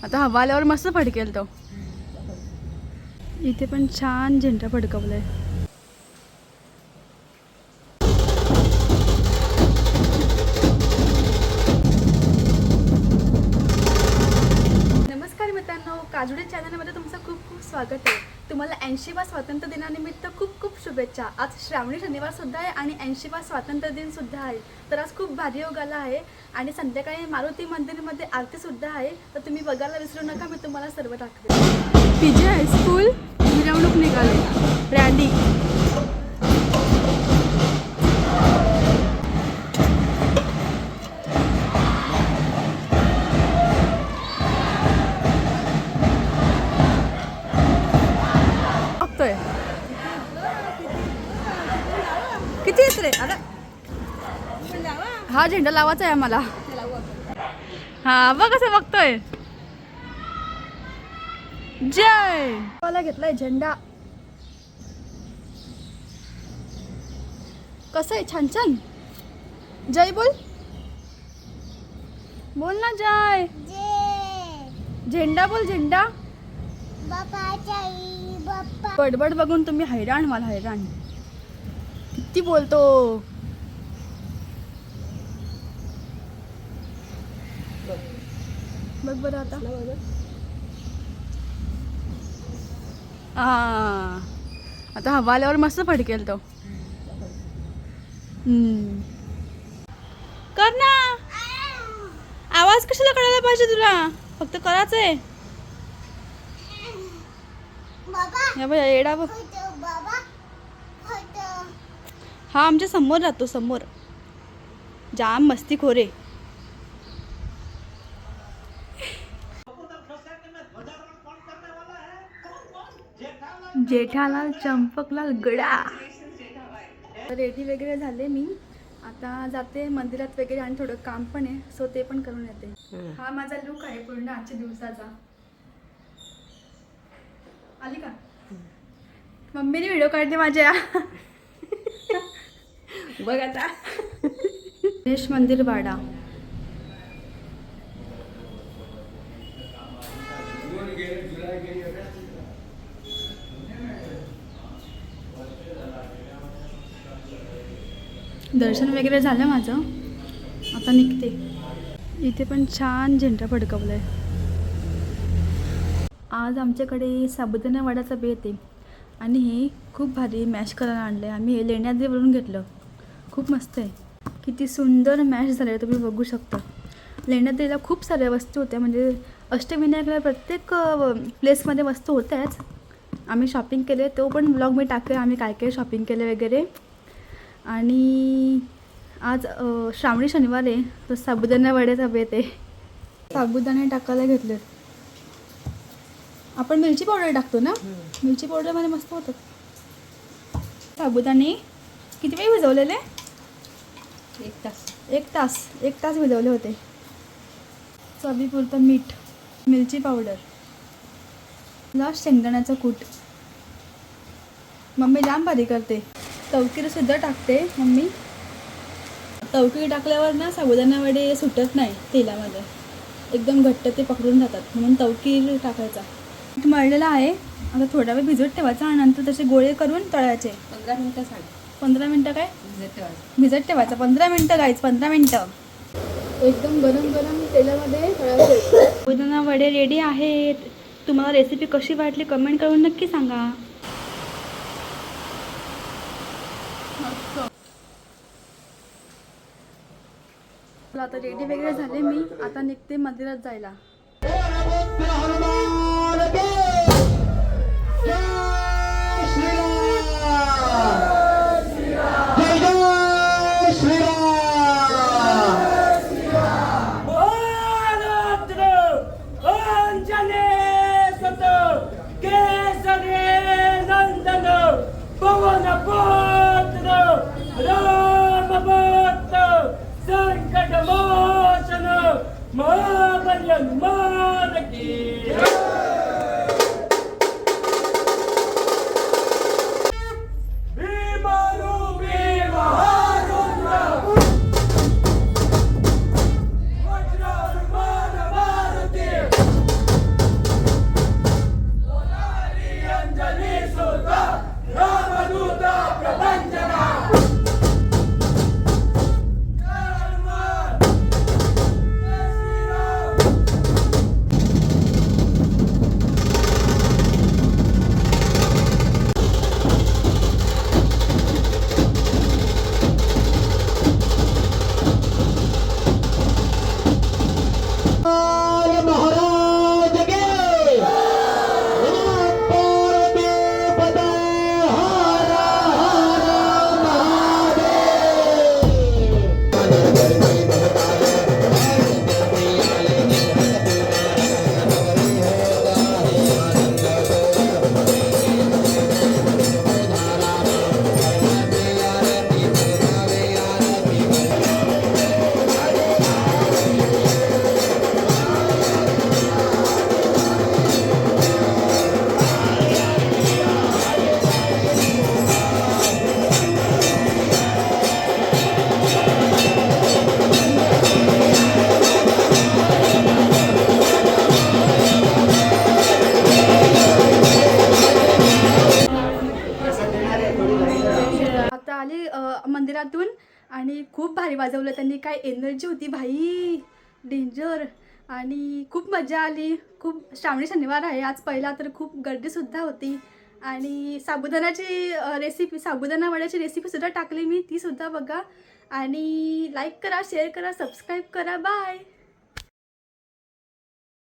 आता हवा आल्यावर मस्त फडकेल तो. इथे पण छान झेंडा फडकवलाय. नमस्कार मित्रांनो, काजोडी चॅनलमध्ये तुमचं खूप खूप स्वागत आहे. तुम्हाला 80वा स्वातंत्र्य दिनानिमित्त खूप खूप शुभेच्छा. आज श्रावणी शनिवार सुद्धा आहे आणि 80वा स्वातंत्र्य दिन सुद्धा आहे. तर आज खूप भारी योग आला आहे आणि संध्याकाळी मारुती मंदिरमध्ये आरती सुद्धा आहे. तर तुम्ही बघायला विसरू नका, मी तुम्हाला सर्व दाखवेन. पीजे हायस्कूल मिरवणूक निघाले, रॅली. किती येत रे? अरे हा झेंडा लावायचा आहे आम्हाला. हा बघ कसं बघतोय. जय मला घेतलाय झेंडा. कसं आहे? छान छान. जय बोल, बोल ना जय. झेंडा बोल, झेंडा. बडबड बघून तुम्ही हैराण, मला हैराण. किती बोलतो. बघ बरं आता. आता हवा आल्यावर मस्त फडकेल तो. कर ना. आवाज कशाला करायला पाहिजे तुला? फक्त करायचं आहे. येडा बघ. हा आमच्या समोर राहतो, समोर. जाम मस्तीखोर आहे. जेठालाल चंपकलाल गडा. रेडी वगैरे झाले मी. आता जाते मंदिरात वगैरे आणि थोडं काम पण आहे, सो ते पण करून येते. हा माझा लुक आहे पूर्ण आजच्या दिवसाचा. आली का? मम्मीने व्हिडिओ काढले माझ्या. बघ आता. गणेश मंदिर वाडा. दर्शन वगैरे झालं माझं, आता निघते. इथे पण छान झेंडा फडकवलाय. आज आमच्याकडे साबुदाणा वड्याचा बेत आहे आणि हे खूप भारी मॅश करायला आणलं आहे. आम्ही हे लेण्याद्रीवरून घेतलं. खूप मस्त आहे. किती सुंदर मॅश झालं आहे, तुम्ही बघू शकता. लेण्याद्रीला खूप साऱ्या वस्तू होत्या, म्हणजे अष्टविनायकला प्रत्येक प्लेसमध्ये वस्तू होत्याच. आम्ही शॉपिंग केले, तो पण ब्लॉग मी टाकेल आम्ही काय काय शॉपिंग केले वगैरे. आणि आज श्रावणी शनिवार आहे, तर साबुदाणा वड्याचा बेत आहे. साबुदाणे टाकायला घेतले. आपण मिरची पावडर टाकतो ना, मिरची पावडरमध्ये मस्त होतं. साबुदाणे किती वेळ भिजवलेले? एक तास भिजवले होते. चवीपुरतं मीठ, मिरची पावडर, प्लस शेंगदाण्याचं कूट. मम्मी जाम भारी करते. तवकीरसुद्धा टाकते मम्मी. तवकीर टाकल्यावर ना साबुदाणा वडे सुटत नाही तेलामध्ये, एकदम घट्ट ते पकडून जातात, म्हणून तवकीर टाकायचा. पीठ मळलेला आहे, आता थोडा वेळ भिजत ठेवायचा आणि नंतर त्याचे गोळे करून तळायचे. 15 मिनटं 15 मिनटं काय भिजत ठेवायचं. 15 मिनटं गाईच, 15 मिनटं. एकदम गरम गरम तेलामध्ये तळायचे. साबुदाणा वडे रेडी आहेत. तुम्हाला रेसिपी कशी वाटली कमेंट करून नक्की सांगा. आता रेडी वगैरे झाले मी, आता निघते मंदिरात जायला. आले मंदिरातून आणि खूप भारी वाजवलं त्यांनी. काय एनर्जी होती भाई, डेंजर. आणि खूप मजा आली. खूप श्रावणी शनिवार आहे आज पहिला, तर खूप गर्दीसुद्धा होती. आणि साबुदाणाची रेसिपी, साबुदाणा वड्याची रेसिपीसुद्धा टाकली मी, तीसुद्धा बघा. आणि लाईक करा, शेअर करा, सबस्क्राईब करा. बाय.